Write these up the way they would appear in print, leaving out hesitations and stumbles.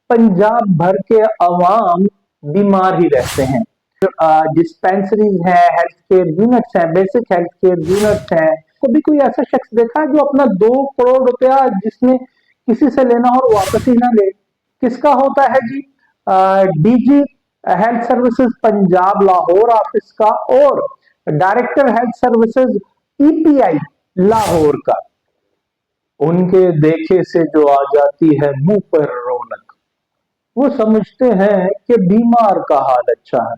पंजाब भर के अवाम बीमार ही रहते हैं। डिस्पेंसरीज है, हेल्थ केयर यूनिट्स है, बेसिक हेल्थ केयर यूनिट्स है। कभी कोई ऐसा शख्स देखा है जो अपना 2 करोड़ रुपया जिसने किसी से लेना हो वापस ही ना ले? किसका होता है जी? DG health services Punjab Lahore office का और director health services EPI Lahore का। उनके देखे से जो आ जाती है मुंह पर रौनक। वो समझते हैं कि बीमार का हाल अच्छा है।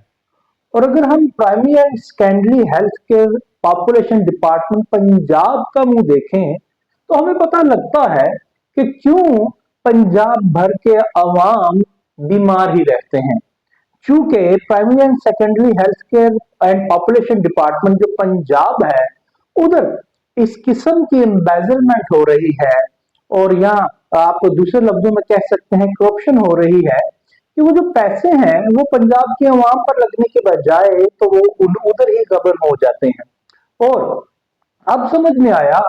और अगर हम primary and secondary health care population department Punjab का मुंह देखें तो हमें पता लगता है कि क्यों पंजाब भर के अवाम बीमार ही रहते हैं। चूंकि primary and secondary health care and population department जो पंजाब है, उधर इस किस्म की एम्बेजलमेंट हो रही है और यहाँ आप दूसरे लफ्जों में कह सकते हैं करप्शन हो रही है कि वो जो पैसे हैं वो पंजाब के अवाम पर लगने के बजाय तो वो उधर ही गबन हो जाते हैं। और अब समझ में आया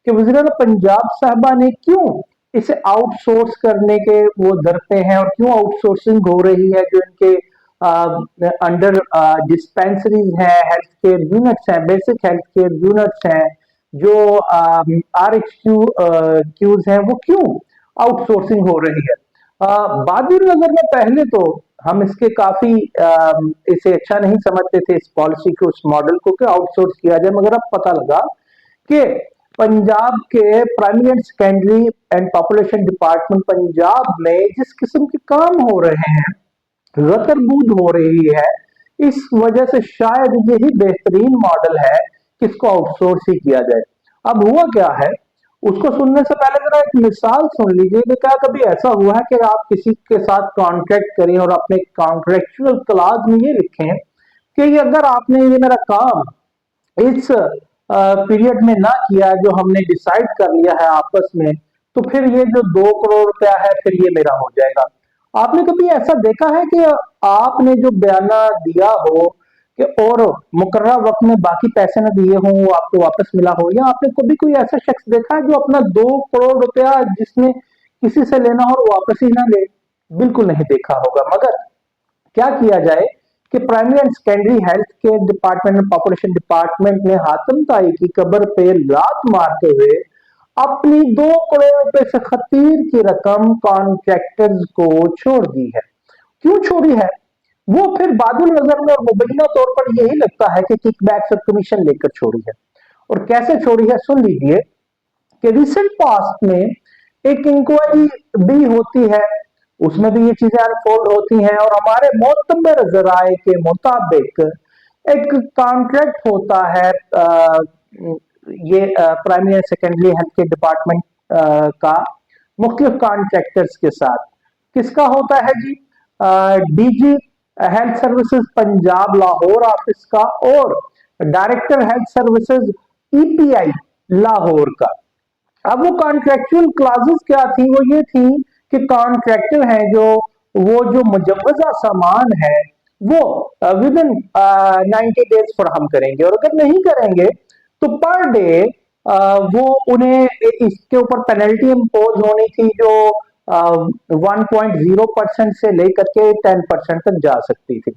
कि वज़ीर पंजाब साहबा ने क्यों इसे आउटसोर्स करने के वो डरते हैं और क्यों आउटसोर्सिंग हो रही है। जो इनके अंडर डिस्पेंसरीज है, हेल्थ केयर यूनिट्स हैं, बेसिक हेल्थ केयर यूनिट्स हैं, जो RHQs हैं, वो क्यों आउटसोर्सिंग हो रही है। बादुर नजर में पहले तो हम इसके काफी इसे अच्छा नहीं समझते थे, इस पॉलिसी को, उस मॉडल को कि आउटसोर्स किया जाए, मगर अब पता लगा कि पंजाब के primary and secondary and population department Punjab में जिस किस्म के काम हो रहे हैं, गतरबूद हो रही है, इस वजह से शायद यही बेहतरीन मॉडल है कि इसको आउटसोर्स ही किया जाए। अब हुआ क्या है, उसको सुनने से पहले जरा एक मिसाल सुन लीजिए कि क्या कभी ऐसा हुआ है कि आप किसी के साथ कॉन्ट्रैक्ट करें और अपने कॉन्ट्रेक्चुअल क्लॉज में ये लिखें कि अगर आपने ये मेरा काम इस पीरियड में ना किया जो हमने डिसाइड कर लिया है आपस में, तो फिर ये जो 2 करोड़ रुपया है फिर ये मेरा हो जाएगा। आपने कभी ऐसा देखा है कि आपने जो बयाना दिया हो कि और मुकर्रर वक्त में बाकी पैसे न दिए हों वो आपको वापस मिला हो, या आपने कभी कोई ऐसा शख्स देखा है जो अपना 2 करोड़ रुपया जिसने किसी से लेना हो वापस ही ना ले? बिल्कुल नहीं देखा होगा। मगर क्या किया जाए कि primary and secondary health care department और पॉपुलेशन डिपार्टमेंट ने हातम ताई की कब्र पे लात मारते हुए अपनी 2 करोड़ रुपए से खतीर की रकम कॉन्ट्रैक्टर्स को छोड़ दी है। क्यों छोड़ी है? वो फिर बादुल नजर में और मुबैना तौर पर यही लगता है कि किकबैक्स और कमीशन लेकर छोड़ी है। और कैसे छोड़ी है सुन लीजिए कि रिसेंट पास्ट में एक इंक्वायरी भी होती है, उसमें भी ये चीजें अनफोल्ड होती हैं और हमारे मोतबर जराए के मुताबिक एक कॉन्ट्रैक्ट होता है ये primary and secondary health care department का मुख्तलिफ कॉन्ट्रैक्टर्स के साथ। किसका होता है जी? DG health services Punjab Lahore office का और director health services EPI Lahore का। अब वो कॉन्ट्रेक्चुअल क्लासेस क्या थी? वो ये थी कि कॉन्ट्रैक्टर हैं जो मुजव्वजा सामान है वो विद इन 90 डेज फराहम करेंगे, और अगर नहीं करेंगे तो पर डे वो उन्हें इसके ऊपर पेनल्टी इम्पोज होनी थी जो 1.0% से लेकर के 10% तक जा सकती थी।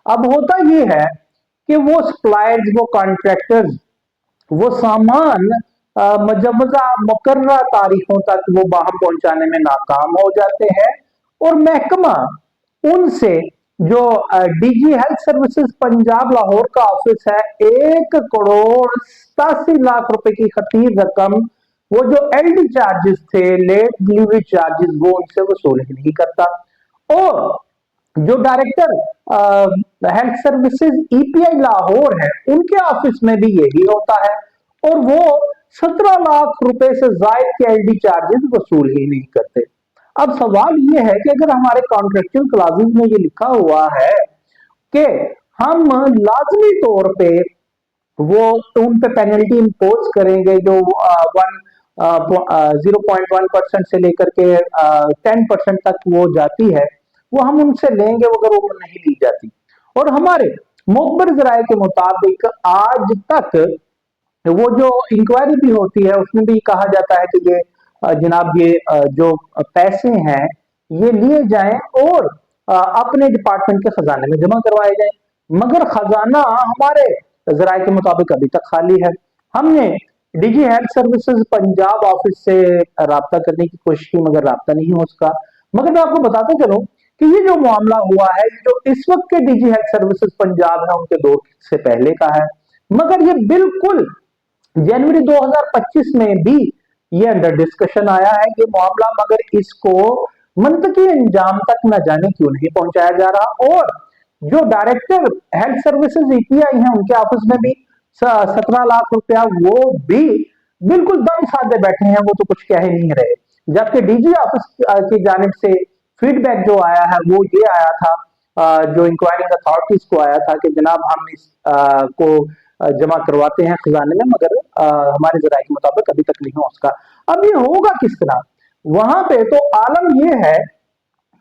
अब होता ये है कि वो सप्लायर्स, वो कॉन्ट्रैक्टर्स वो सामान मुजव्वजा मुकर्ररा तारीखों तक वो बाहर पहुंचाने में नाकाम हो जाते हैं और महकमा उनसे जो DG health services Punjab Lahore का ऑफिस है 1 करोड़ 87 लाख रुपए की खतीर रकम, वो जो एलडी चार्जेस थे, लेट डिलीवरी चार्जेस, वो उनसे वसूल ही नहीं करता। और जो director health services EPI Lahore है उनके ऑफिस में भी यही होता है और वो 17 लाख रुपए से जायद के एलडी चार्जेस वसूल ही नहीं करते। अब सवाल ये है कि अगर हमारे कॉन्ट्रेक्चुअल क्लॉजेज में ये लिखा हुआ है कि हम लाजमी तौर पे वो उन पे पेनल्टी इम्पोज करेंगे जो 0.1% से लेकर के 10% तक वो जाती है, वो हम उनसे लेंगे अगर वो नहीं ली जाती। और हमारे मुखबर जराये के मुताबिक आज तक वो जो इंक्वायरी भी होती है उसमें भी कहा जाता है कि ये जनाब ये जो पैसे हैं ये लिए जाएं और अपने डिपार्टमेंट के खजाने में जमा करवाए जाएं। मगर खजाना हमारे जराये के मुताबिक अभी तक खाली है। हमने DG health services Punjab office से राब्ता करने की कोशिश की, मगर राब्ता नहीं हो सका। मगर मैं आपको बताता चलूं कि ये जो मामला हुआ है, जो इस वक्त के डीजी हेल्थ सर्विसेज पंजाब है, उनके दौर से पहले का है। मगर ये बिल्कुल जनवरी 2025 में भी ये अंडर डिस्कशन आया है ये मामला, मगर इसको मंतकी अंजाम तक न जाने क्यों नहीं पहुंचाया जा रहा। और जो डायरेक्टर हेल्थ सर्विसेज ईपीआई है, उनके ऑफिस में भी 17 लाख रुपया वो भी बिल्कुल दम साधे बैठे हैं, वो तो कुछ कह ही नहीं रहे। जबकि डीजी ऑफिस की जानिब से फीडबैक जो आया है वो ये आया था, जो इंक्वायरिंग अथॉरिटीज को आया था कि जनाब हम इस को जमा करवाते हैं खजाने में, मगर हमारे जराये के मुताबिक अभी तक नहीं हो सका। अब ये होगा किस तरह? वहां पे तो आलम ये है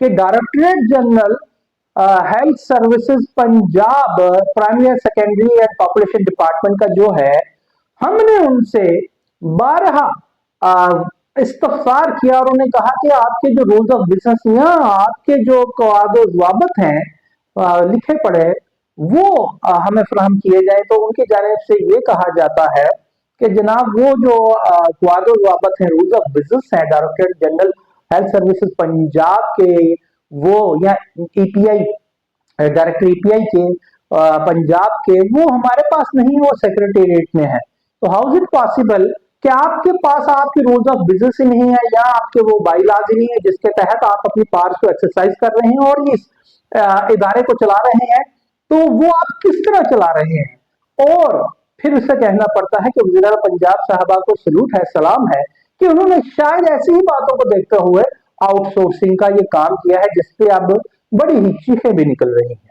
कि directorate general health services Punjab primary secondary and population department का जो है, हमने उनसे 12 इस्तफसार किया और उन्हें कहा कि आपके जो रूल्स ऑफ बिजनेस या आपके जो कवायद ज़वाबित हैं लिखे पड़े, वो हमें फराहम किए जाए। तो उनकी जानिब से ये कहा जाता है कि जनाब वो जो कवायद ज़वाबित हैं, रूल्स ऑफ बिजनेस हैं director general health services Punjab के, वो या ईपीआई डायरेक्टर ईपीआई के पंजाब के, वो हमारे पास नहीं, वो सेक्रेटेरिएट में है। तो हाउ इज इट पॉसिबल कि आपके पास आपके रूल्स ऑफ बिजनेस ही नहीं है, या आपके वो बाईलाज ही नहीं है जिसके तहत आप अपनी पावर्स को एक्सरसाइज कर रहे हैं और इस इदारे को चला रहे हैं, तो वो आप किस तरह चला रहे हैं? और फिर उसे कहना पड़ता है कि वज़ीर पंजाब साहबा को सलूट है, सलाम है कि उन्होंने शायद ऐसी ही बातों को देखते हुए आउटसोर्सिंग का ये काम किया है, जिसपे अब बड़ी ही चीखें भी निकल रही हैं।